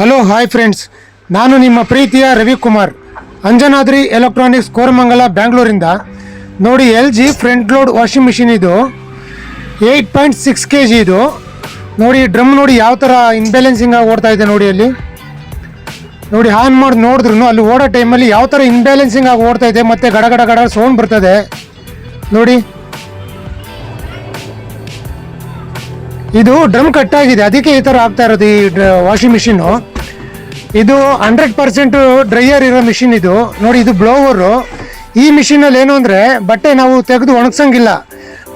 Hello hi friends, ನಾನು ನಿಮ್ಮ ಪ್ರೀತಿಯ ರವಿಕುಮಾರ್, ಅಂಜನಾದ್ರಿ ಎಲೆಕ್ಟ್ರಾನಿಕ್ಸ್, ಕೋರಮಂಗಲ, ಬ್ಯಾಂಗ್ಳೂರಿಂದ. ನೋಡಿ, LG front load washing machine ಇದು 8.6 kg ಇದು. ನೋಡಿ ಡ್ರಮ್ ನೋಡಿ ಯಾವ ಥರ ಇನ್ಬ್ಯಾಲೆನ್ಸಿಂಗ್ ಆಗಿ ಓಡ್ತಾ ಇದೆ ನೋಡಿ. ಅಲ್ಲಿ ನೋಡಿ, ಆನ್ ಮಾಡಿ ನೋಡಿದ್ರು ಅಲ್ಲಿ ಓಡೋ ಟೈಮಲ್ಲಿ ಯಾವ ಥರ ಇನ್ಬ್ಯಾಲೆನ್ಸಿಂಗ್ ಆಗಿ ಓಡ್ತಾ ಇದೆ, ಮತ್ತು ಗಡ ಗಡ ಗಡ ಸೌಂಡ್ ಬರ್ತದೆ ನೋಡಿ. ಇದು ಡ್ರಮ್ ಕಟ್ಟಾಗಿದೆ, ಅದಕ್ಕೆ ಈ ಥರ ಆಗ್ತಾ ಇರೋದು ಈ ವಾಷಿಂಗ್ ಮಿಷಿನ್ನು. ಇದು 100% ಡ್ರೈಯರ್ ಇರೋ ಮಿಷಿನ್ ಇದು. ನೋಡಿ, ಇದು ಬ್ಲೋವರು. ಈ ಮಿಷಿನಲ್ಲಿ ಏನು ಅಂದರೆ ಬಟ್ಟೆ ನಾವು ತೆಗೆದು ಒಣಗ್ಸಂಗಿಲ್ಲ,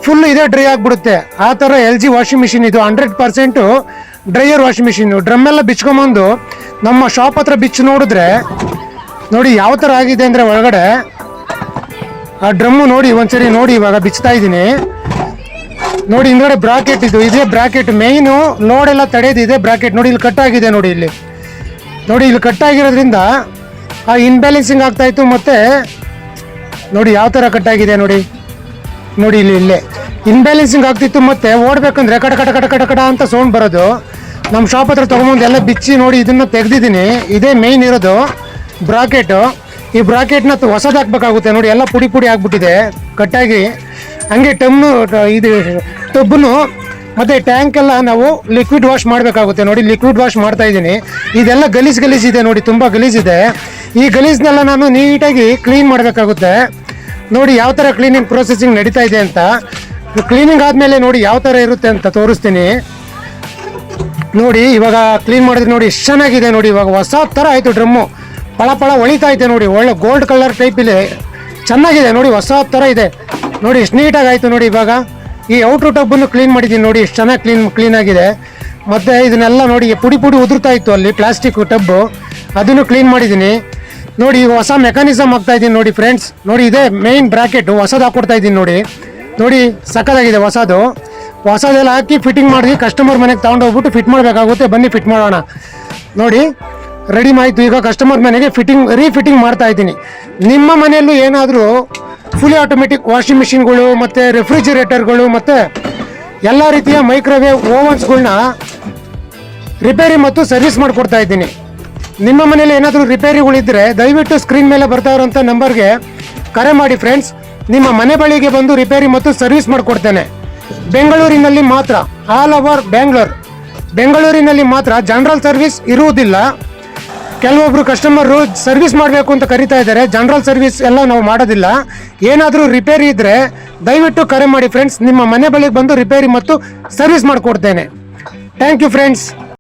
ಫುಲ್ ಇದೇ ಡ್ರೈ ಆಗಿಬಿಡುತ್ತೆ. ಆ ಥರ LG ವಾಷಿಂಗ್ ಮಿಷಿನ್ ಇದು. 100% ಡ್ರೈಯರ್ ವಾಷಿಂಗ್ ಮಿಷಿನ್ನು. ಡ್ರಮ್ಮೆಲ್ಲ ಬಿಚ್ಕೊಂಬಂದು ನಮ್ಮ ಶಾಪ್ ಹತ್ರ ಬಿಚ್ಚಿ ನೋಡಿದ್ರೆ ನೋಡಿ ಯಾವ ಥರ ಆಗಿದೆ ಅಂದರೆ ಒಳಗಡೆ ಆ ಡ್ರಮ್ಮು ನೋಡಿ. ಒಂದ್ಸರಿ ನೋಡಿ, ಇವಾಗ ಬಿಚ್ತಾ ಇದ್ದೀನಿ ನೋಡಿ. ಹಿಂದ್ಗಡೆ ಬ್ರಾಕೆಟ್ ಇದು, ಇದೇ ಬ್ರಾಕೆಟ್ ಮೇಯ್ನು ಲೋಡ್ ಎಲ್ಲ ತಡೆದಿದೆ ಬ್ರಾಕೆಟ್. ನೋಡಿ ಇಲ್ಲಿ ಕಟ್ಟಾಗಿದೆ ನೋಡಿ. ಇಲ್ಲಿ ನೋಡಿ, ಇಲ್ಲಿ ಕಟ್ಟಾಗಿರೋದ್ರಿಂದ ಆ ಇನ್ಬ್ಯಾಲೆನ್ಸಿಂಗ್ ಆಗ್ತಾಯಿತ್ತು. ಮತ್ತು ನೋಡಿ ಯಾವ ಥರ ಕಟ್ಟಾಗಿದೆ ನೋಡಿ. ನೋಡಿ ಇಲ್ಲೇ ಇನ್ಬ್ಯಾಲೆನ್ಸಿಂಗ್ ಆಗ್ತಿತ್ತು, ಮತ್ತು ಓಡಬೇಕಂದ್ರೆ ಕಟ ಕಟ ಕಟ ಕಟ ಕಟ ಅಂತ ಸೌಂಡ್ ಬರೋದು. ನಮ್ಮ ಶಾಪ್ ಹತ್ರ ತೊಗೊಂಬಂದು ಎಲ್ಲ ಬಿಚ್ಚಿ ನೋಡಿ ಇದನ್ನು ತೆಗೆದಿದ್ದೀನಿ. ಇದೇ ಮೇಯ್ನ್ ಇರೋದು ಬ್ರಾಕೆಟು. ಈ ಬ್ರಾಕೆಟ್ನ ಹೊಸದು ಹಾಕ್ಬೇಕಾಗುತ್ತೆ ನೋಡಿ. ಎಲ್ಲ ಪುಡಿ ಪುಡಿ ಆಗಿಬಿಟ್ಟಿದೆ ಕಟ್ಟಾಗಿ. ಹಂಗೆ ಇದು ಟಬ್ಬನ್ನು ಮತ್ತು ಟ್ಯಾಂಕ್ ಎಲ್ಲ ನಾವು ಲಿಕ್ವಿಡ್ ವಾಶ್ ಮಾಡಬೇಕಾಗುತ್ತೆ ನೋಡಿ. ಲಿಕ್ವಿಡ್ ವಾಶ್ ಮಾಡ್ತಾ ಇದ್ದೀನಿ. ಇದೆಲ್ಲ ಗಲೀಜಿದೆ ನೋಡಿ, ತುಂಬ ಗಲೀಜಿದೆ. ಈ ಗಲೀಜನ್ನೆಲ್ಲ ನಾನು ನೀಟಾಗಿ ಕ್ಲೀನ್ ಮಾಡಬೇಕಾಗುತ್ತೆ ನೋಡಿ. ಯಾವ ಥರ ಕ್ಲೀನಿಂಗ್ ಪ್ರೊಸೆಸಿಂಗ್ ನಡೀತಾ ಇದೆ ಅಂತ, ಕ್ಲೀನಿಂಗ್ ಆದಮೇಲೆ ನೋಡಿ ಯಾವ ಥರ ಇರುತ್ತೆ ಅಂತ ತೋರಿಸ್ತೀನಿ ನೋಡಿ. ಇವಾಗ ಕ್ಲೀನ್ ಮಾಡಿದ್ರೆ ನೋಡಿ ಎಷ್ಟು ಚೆನ್ನಾಗಿದೆ ನೋಡಿ. ಇವಾಗ ಹೊಸ ಥರ ಆಯಿತು ಡ್ರಮ್ಮು, ಪಳ ಪಳ ಹೊಳಿತಾ ಇದೆ ನೋಡಿ. ಒಳ್ಳೆ ಗೋಲ್ಡ್ ಕಲರ್ ಟೈಪಲ್ಲಿ ಚೆನ್ನಾಗಿದೆ ನೋಡಿ, ಹೊಸ ಥರ ಇದೆ ನೋಡಿ. ಎಷ್ಟು ನೀಟಾಗಿ ಆಯಿತು ನೋಡಿ. ಇವಾಗ ಈ ಔಟ್ರ್ ಟಬ್ಬನ್ನು ಕ್ಲೀನ್ ಮಾಡಿದ್ದೀನಿ ನೋಡಿ, ಎಷ್ಟು ಚೆನ್ನಾಗಿ ಕ್ಲೀನಾಗಿದೆ. ಮತ್ತು ಇದನ್ನೆಲ್ಲ ನೋಡಿ ಪುಡಿ ಪುಡಿ ಉದುರ್ತಾ ಇತ್ತು ಅಲ್ಲಿ ಪ್ಲಾಸ್ಟಿಕ್ ಟಬ್ಬು, ಅದನ್ನು ಕ್ಲೀನ್ ಮಾಡಿದ್ದೀನಿ ನೋಡಿ. ಹೊಸ ಮೆಕ್ಯಾನಿಸಮ್ ಹಾಕ್ತಾಯಿದ್ದೀನಿ ನೋಡಿ ಫ್ರೆಂಡ್ಸ್. ನೋಡಿ, ಇದೇ ಮೇಯ್ನ್ ಬ್ರಾಕೆಟು ಹೊಸದು ಹಾಕ್ಕೊಡ್ತಾ ಇದ್ದೀನಿ ನೋಡಿ. ನೋಡಿ ಸಕ್ಕತ್ತಾಗಿದೆ ಹೊಸದೆಲ್ಲ ಹಾಕಿ ಫಿಟ್ಟಿಂಗ್ ಮಾಡಿ ಕಸ್ಟಮರ್ ಮನೆಗೆ ತೊಗೊಂಡೋಗ್ಬಿಟ್ಟು ಫಿಟ್ ಮಾಡಬೇಕಾಗುತ್ತೆ. ಬನ್ನಿ ಫಿಟ್ ಮಾಡೋಣ ನೋಡಿ. ರೆಡಿ ಆಯಿತು. ಈಗ ಕಸ್ಟಮರ್ ಮನೆಗೆ ರೀಫಿಟ್ಟಿಂಗ್ ಮಾಡ್ತಾ ಇದ್ದೀನಿ. ನಿಮ್ಮ ಮನೆಯಲ್ಲೂ ಏನಾದರೂ ಫುಲ್ಲಿ ಆಟೋಮೆಟಿಕ್ ವಾಷಿಂಗ್ ಮಿಷಿನ್ಗಳು ಮತ್ತು ರೆಫ್ರಿಜಿರೇಟರ್ಗಳು ಮತ್ತು ಎಲ್ಲ ರೀತಿಯ ಮೈಕ್ರೋವೇವ್ ಓವನ್ಸ್ಗಳನ್ನ ರಿಪೇರಿ ಮತ್ತು ಸರ್ವಿಸ್ ಮಾಡಿಕೊಡ್ತಾ ಇದ್ದೀನಿ. ನಿಮ್ಮ ಮನೇಲಿ ಏನಾದರೂ ರಿಪೇರಿಗಳಿದ್ದರೆ ದಯವಿಟ್ಟು ಸ್ಕ್ರೀನ್ ಮೇಲೆ ಬರ್ತಾ ಇರೋಂಥ ನಂಬರ್ಗೆ ಕರೆ ಮಾಡಿ ಫ್ರೆಂಡ್ಸ್. ನಿಮ್ಮ ಮನೆ ಬಳಿಗೆ ಬಂದು ರಿಪೇರಿ ಮತ್ತು ಸರ್ವಿಸ್ ಮಾಡಿಕೊಡ್ತೇನೆ. ಬೆಂಗಳೂರಿನಲ್ಲಿ ಮಾತ್ರ, ಆಲ್ ಓವರ್ ಬೆಂಗಳೂರಿನಲ್ಲಿ ಮಾತ್ರ ಜನರಲ್ ಸರ್ವಿಸ್ ಇರುವುದಿಲ್ಲ. ಕೆಲವೊಬ್ರು ಕಸ್ಟಮರು ಸರ್ವಿಸ್ ಮಾಡಬೇಕು ಅಂತ ಕರಿತಾ ಇದ್ದಾರೆ. ಜನರಲ್ ಸರ್ವಿಸ್ ಎಲ್ಲ ನಾವು ಮಾಡೋದಿಲ್ಲ. ಏನಾದರೂ ರಿಪೇರಿ ಇದ್ದರೆ ದಯವಿಟ್ಟು ಕರೆ ಮಾಡಿ ಫ್ರೆಂಡ್ಸ್. ನಿಮ್ಮ ಮನೆ ಬಳಿಗೆ ಬಂದು ರಿಪೇರಿ ಮತ್ತು ಸರ್ವಿಸ್ ಮಾಡಿಕೊಡ್ತೇನೆ. Thank you friends.